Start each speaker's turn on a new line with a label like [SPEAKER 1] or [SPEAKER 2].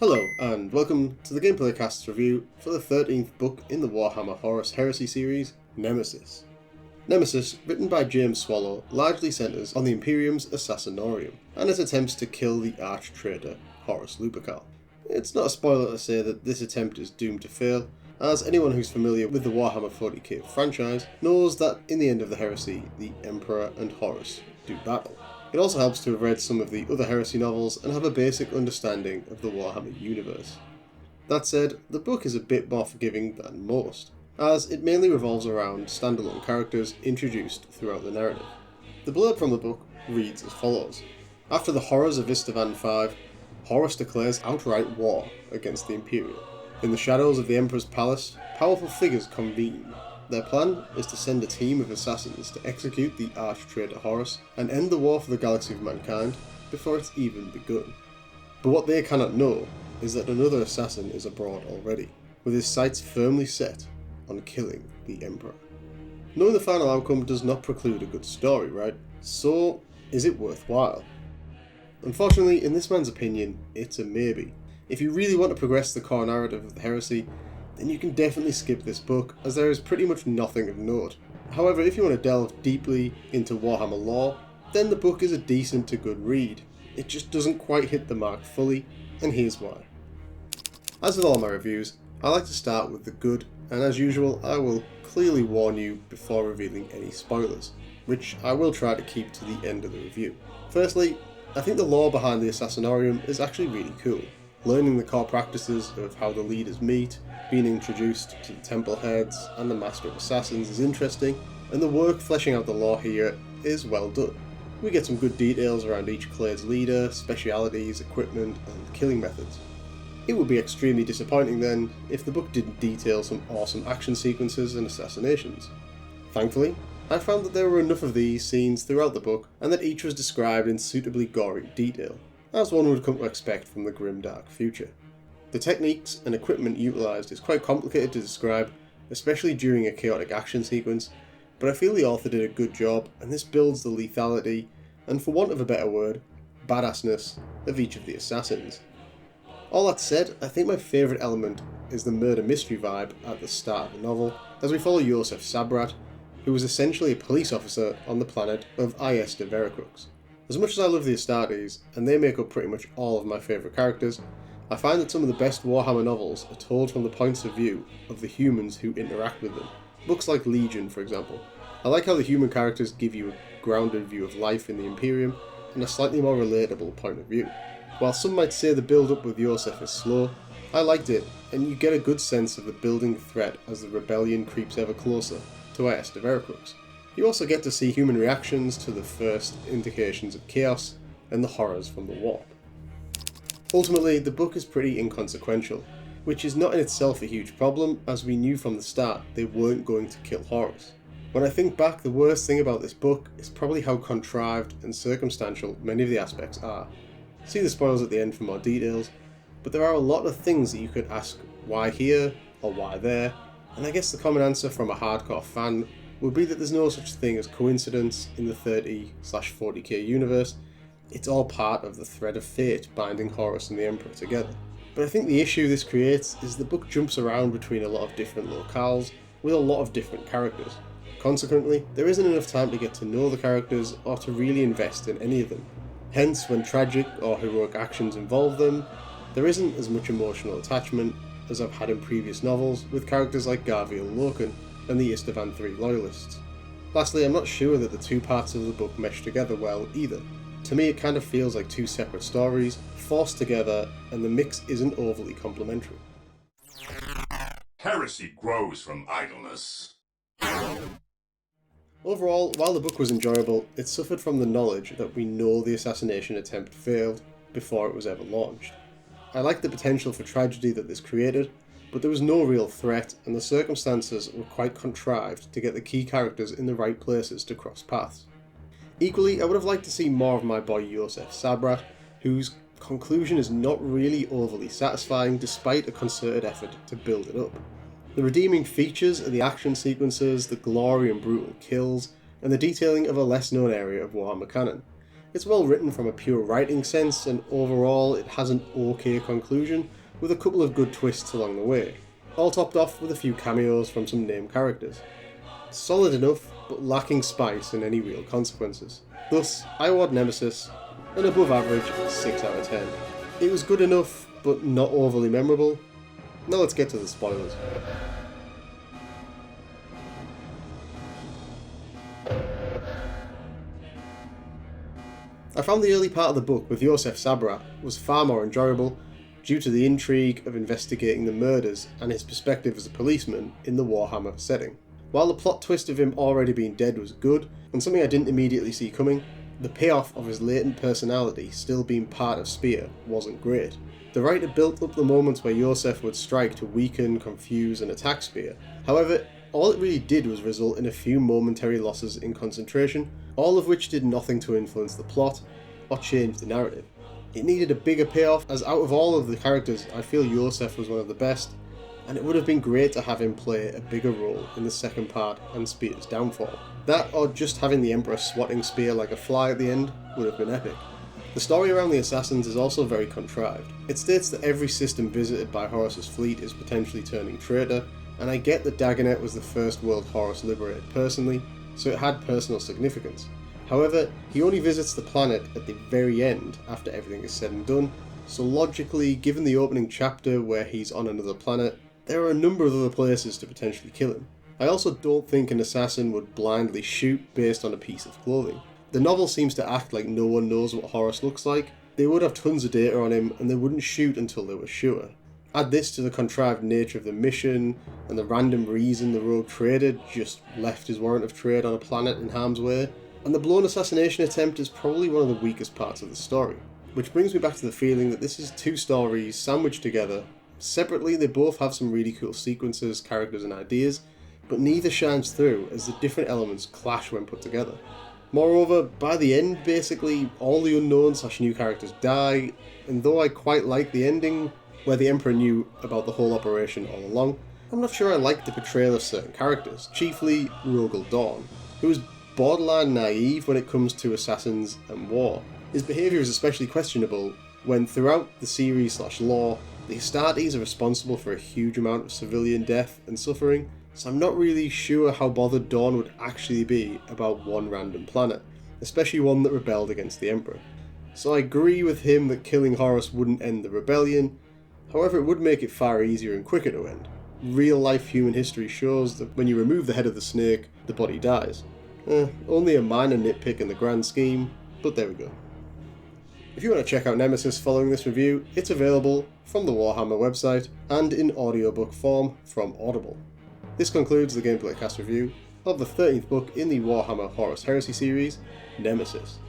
[SPEAKER 1] Hello, and welcome to the Gameplay Cast's review for the 13th book in the Warhammer Horus Heresy series, Nemesis. Nemesis, written by James Swallow, largely centres on the Imperium's Assassinorium, and its attempts to kill the arch-traitor Horus Lupercal. It's not a spoiler to say that this attempt is doomed to fail, as anyone who's familiar with the Warhammer 40k franchise knows that in the end of the Heresy, the Emperor and Horus do battle. It also helps to have read some of the other Heresy novels and have a basic understanding of the Warhammer universe. That said, the book is a bit more forgiving than most, as it mainly revolves around standalone characters introduced throughout the narrative. The blurb from the book reads as follows. After the horrors of Istvan V, Horus declares outright war against the Imperium. In the shadows of the Emperor's palace, powerful figures convene. Their plan is to send a team of assassins to execute the arch-traitor Horus and end the war for the galaxy of mankind before it's even begun. But what they cannot know is that another assassin is abroad already, with his sights firmly set on killing the Emperor. Knowing the final outcome does not preclude a good story, right? So, is it worthwhile? Unfortunately, in this man's opinion, it's a maybe. If you really want to progress the core narrative of the Heresy, then you can definitely skip this book, as there is pretty much nothing of note. However, if you want to delve deeply into Warhammer lore, then the book is a decent to good read. It just doesn't quite hit the mark fully, and here's why. As with all my reviews, I like to start with the good, and as usual, I will clearly warn you before revealing any spoilers, which I will try to keep to the end of the review. Firstly, I think the lore behind the Assassinorium is actually really cool. Learning the core practices of how the leaders meet, being introduced to the temple heads and the Master of Assassins is interesting, and the work fleshing out the lore here is well done. We get some good details around each clade's leader, specialities, equipment, and killing methods. It would be extremely disappointing then if the book didn't detail some awesome action sequences and assassinations. Thankfully, I found that there were enough of these scenes throughout the book, and that each was described in suitably gory detail, as one would come to expect from the grim dark future. The techniques and equipment utilised is quite complicated to describe, especially during a chaotic action sequence, but I feel the author did a good job, and this builds the lethality, and for want of a better word, badassness of each of the assassins. All that said, I think my favourite element is the murder mystery vibe at the start of the novel, as we follow Josef Sabrat, who is essentially a police officer on the planet of Ies de Veracrux. As much as I love the Astartes, and they make up pretty much all of my favourite characters, I find that some of the best Warhammer novels are told from the points of view of the humans who interact with them. Books like Legion, for example. I like how the human characters give you a grounded view of life in the Imperium and a slightly more relatable point of view. While some might say the build-up with Josef is slow, I liked it, and you get a good sense of the building threat as the rebellion creeps ever closer to Ies de Veracrux. You also get to see human reactions to the first indications of chaos and the horrors from the warp. Ultimately, the book is pretty inconsequential, which is not in itself a huge problem, as we knew from the start they weren't going to kill Horus. When I think back, the worst thing about this book is probably how contrived and circumstantial many of the aspects are. See the spoilers at the end for more details, but there are a lot of things that you could ask why here or why there, and I guess the common answer from a hardcore fan would be that there's no such thing as coincidence in the 30/40k universe. It's all part of the thread of fate binding Horus and the Emperor together. But I think the issue this creates is the book jumps around between a lot of different locales with a lot of different characters. Consequently, there isn't enough time to get to know the characters or to really invest in any of them. Hence, when tragic or heroic actions involve them, there isn't as much emotional attachment as I've had in previous novels with characters like Garviel Loken and the Istvan III loyalists. Lastly, I'm not sure that the two parts of the book mesh together well either. To me, it kind of feels like two separate stories, forced together, and the mix isn't overly complementary.
[SPEAKER 2] Heresy grows from idleness.
[SPEAKER 1] Overall, while the book was enjoyable, it suffered from the knowledge that we know the assassination attempt failed before it was ever launched. I liked the potential for tragedy that this created, but there was no real threat, and the circumstances were quite contrived to get the key characters in the right places to cross paths. Equally, I would have liked to see more of my boy Josef Sabrat, whose conclusion is not really overly satisfying despite a concerted effort to build it up. The redeeming features are the action sequences, the glory and brutal kills, and the detailing of a less known area of Warhammer canon. It's well written from a pure writing sense, and overall it has an okay conclusion, with a couple of good twists along the way, all topped off with a few cameos from some named characters. Solid enough, but lacking spice and any real consequences. Thus, I award Nemesis an above average 6 out of 10. It was good enough, but not overly memorable. Now let's get to the spoilers. I found the early part of the book with Yosef Sabrat was far more enjoyable due to the intrigue of investigating the murders and his perspective as a policeman in the Warhammer setting. While the plot twist of him already being dead was good, and something I didn't immediately see coming, the payoff of his latent personality still being part of Spear wasn't great. The writer built up the moments where Yosef would strike to weaken, confuse and attack Spear. However, all it really did was result in a few momentary losses in concentration, all of which did nothing to influence the plot or change the narrative. It needed a bigger payoff, as out of all of the characters I feel Yosef was one of the best, and it would have been great to have him play a bigger role in the second part and Spear's downfall. That, or just having the Emperor swatting Spear like a fly at the end, would have been epic. The story around the assassins is also very contrived. It states that every system visited by Horus's fleet is potentially turning traitor, and I get that Dagonet was the first world Horus liberated personally, so it had personal significance. However, he only visits the planet at the very end after everything is said and done, so logically, given the opening chapter where he's on another planet, there are a number of other places to potentially kill him. I also don't think an assassin would blindly shoot based on a piece of clothing. The novel seems to act like no one knows what Horus looks like. They would have tons of data on him and they wouldn't shoot until they were sure. Add this to the contrived nature of the mission and the random reason the rogue trader just left his warrant of trade on a planet in harm's way, and the blown assassination attempt is probably one of the weakest parts of the story. Which brings me back to the feeling that this is two stories sandwiched together. Separately, they both have some really cool sequences, characters and ideas, but neither shines through as the different elements clash when put together. Moreover, by the end, basically, all the unknown/new characters die, and though I quite like the ending, where the Emperor knew about the whole operation all along, I'm not sure I like the portrayal of certain characters, chiefly Rogel Dawn, who is borderline naive when it comes to assassins and war. His behaviour is especially questionable when throughout the series/lore, the Astartes are responsible for a huge amount of civilian death and suffering, so I'm not really sure how bothered Dawn would actually be about one random planet, especially one that rebelled against the Emperor. So I agree with him that killing Horus wouldn't end the rebellion, however it would make it far easier and quicker to end. Real life human history shows that when you remove the head of the snake, the body dies. Only a minor nitpick in the grand scheme, but there we go. If you want to check out Nemesis following this review, it's available from the Warhammer website and in audiobook form from Audible. This concludes the Gameplay Cast review of the 13th book in the Warhammer Horus Heresy series, Nemesis.